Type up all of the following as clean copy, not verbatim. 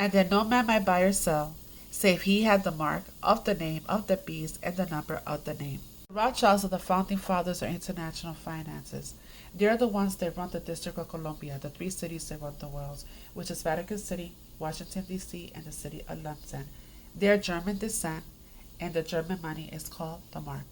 And that no man might buy or sell, save he had the mark of the name of the beast and the number of the name. The Rothschilds are the founding fathers of international finances. They're the ones that run the District of Columbia, the three cities that run the world, which is Vatican City, Washington, D.C., and the city of London. They're German descent, and the German money is called the mark.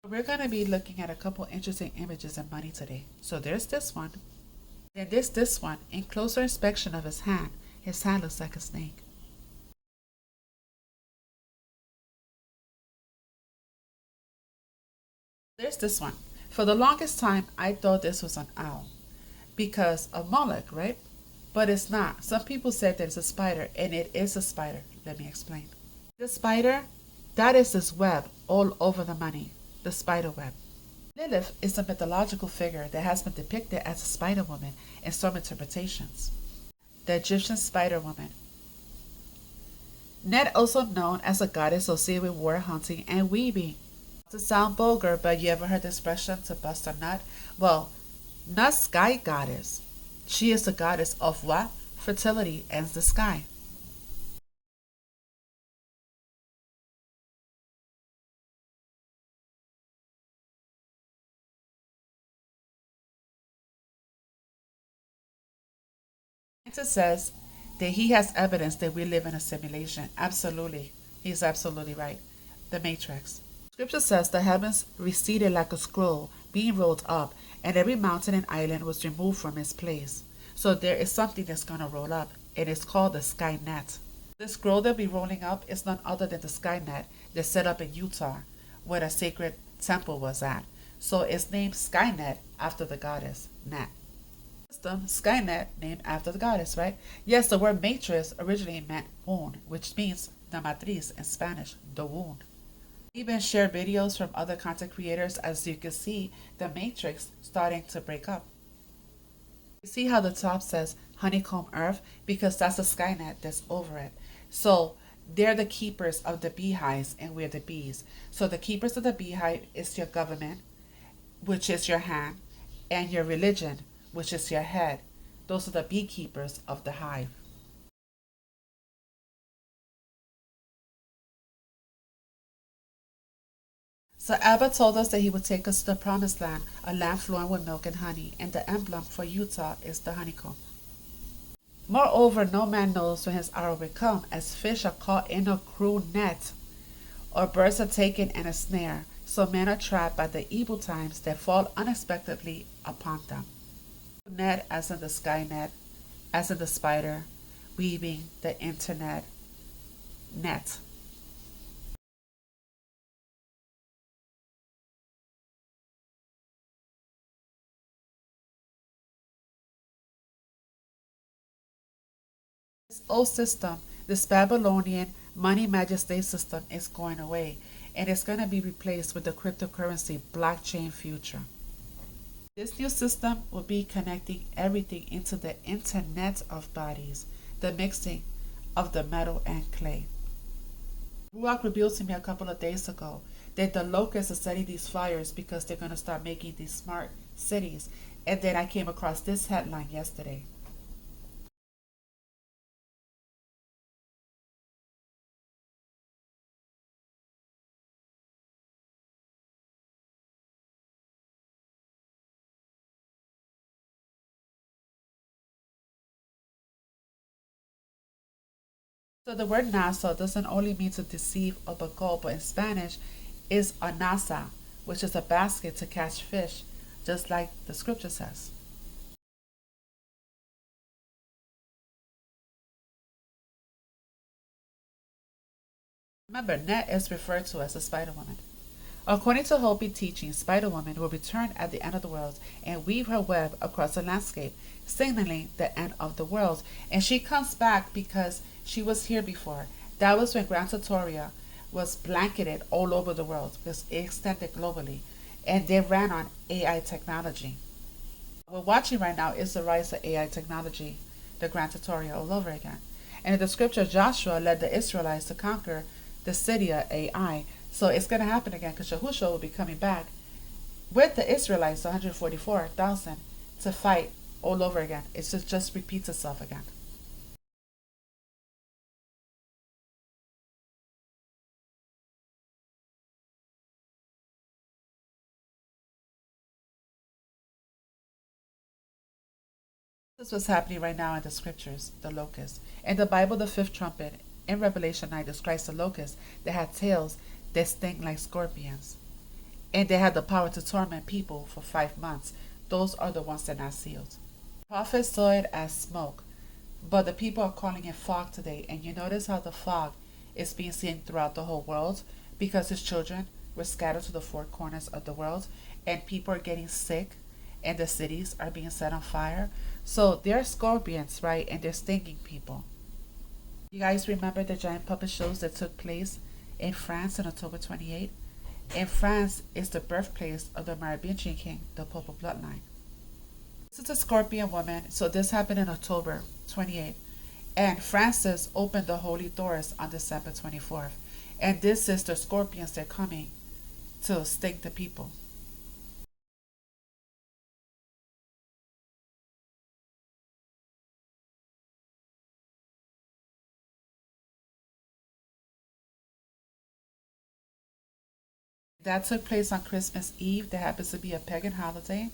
We're going to be looking at a couple interesting images of money today. So there's this one. Then there's this one. In closer inspection of his hand looks like a snake. There's this one. For the longest time, I thought this was an owl because of Moloch, right? But it's not. Some people said that it's a spider, and it is a spider. Let me explain. The spider, that is this web all over the money, the spider web. Lilith is a mythological figure that has been depicted as a spider woman in some interpretations. The Egyptian spider woman. Net, also known as a goddess associated with war, hunting, and weaving. To sound vulgar, but you ever heard the expression to bust a nut? Well, Nut Sky Goddess. She is the goddess of what? Fertility and the sky. Scientist says that he has evidence that we live in a simulation. Absolutely. He's absolutely right. The Matrix. Scripture says the heavens receded like a scroll being rolled up, and every mountain and island was removed from its place. So there is something that's going to roll up, and it's called the Skynet. The scroll that'll be rolling up is none other than the Skynet that's set up in Utah, where the sacred temple was at. So it's named Skynet after the goddess, Nat. System, Skynet, named after the goddess, right? Yes, the word matrix originally meant wound, which means the matriz in Spanish, the wound. Even share videos from other content creators, as you can see the matrix starting to break up. You see how the top says honeycomb earth? Because that's the Skynet that's over it. So they're the keepers of the beehives and we're the bees. So the keepers of the beehive is your government, which is your hand, and your religion, which is your head. Those are the beekeepers of the hive. So Abba told us that he would take us to the promised land, a land flowing with milk and honey, and the emblem for Utah is the honeycomb. Moreover, no man knows when his hour will come, as fish are caught in a cruel net, or birds are taken in a snare, so men are trapped by the evil times that fall unexpectedly upon them. Net as in the Skynet, as in the spider, weaving the internet net. This old system, this Babylonian money magic state system is going away, and it's going to be replaced with the cryptocurrency blockchain future. This new system will be connecting everything into the internet of bodies, the mixing of the metal and clay. Ruach revealed to me a couple of days ago that the locusts are setting these fires because they're going to start making these smart cities. And then I came across this headline yesterday. So the word NASA doesn't only mean to deceive or beguile, but in Spanish is a nasa, which is a basket to catch fish, just like the scripture says. Remember, Net is referred to as the Spider Woman. According to Hopi teaching, Spider Woman will return at the end of the world and weave her web across the landscape, signaling the end of the world. And she comes back because she was here before. That was when Gran Tortoria was blanketed all over the world because it extended globally. And they ran on AI technology. What we're watching right now is the rise of AI technology, the Gran Tortoria all over again. And in the scripture, Joshua led the Israelites to conquer the city of AI. So it's going to happen again because Yahushua will be coming back with the Israelites, 144,000, to fight all over again. It just repeats itself again. This is what's happening right now in the scriptures, the locust. In the Bible, the fifth trumpet, in Revelation 9, describes the locust that had tails that sting like scorpions. And they had the power to torment people for 5 months. Those are the ones that are not sealed. Prophets saw it as smoke, but the people are calling it fog today. And you notice how the fog is being seen throughout the whole world because his children were scattered to the four corners of the world, and people are getting sick, and the cities are being set on fire. So they're scorpions, right? And they're stinging people. You guys remember the giant puppet shows that took place in France on October 28th? In France is the birthplace of the Merovingian king, the Pope bloodline. This is a scorpion woman, so this happened in October 28th. And Francis opened the holy doors on December 24th. And this is the scorpions that are coming to sting the people. That took place on Christmas Eve. That happens to be a pagan holiday.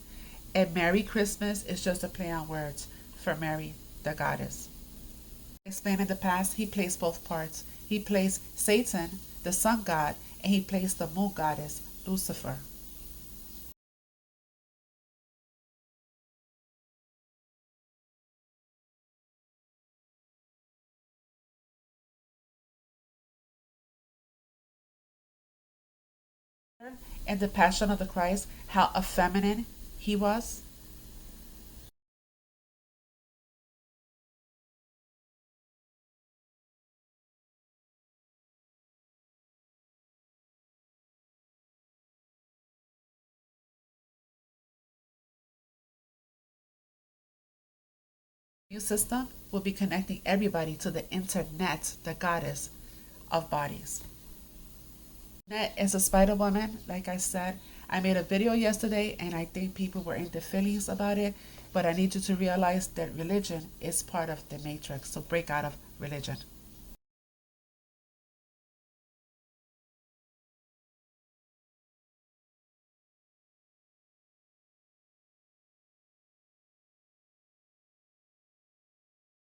And Merry Christmas is just a play on words for Mary, the goddess. Explained in the past, he plays both parts. He plays Satan, the sun god, and he plays the moon goddess, Lucifer. In the Passion of the Christ, how effeminate he was. New system will be connecting everybody to the internet, the goddess of bodies. Net is a Spider Woman, like I said. I made a video yesterday and I think people were in their feelings about it, but I need you to realize that religion is part of the matrix, so break out of religion.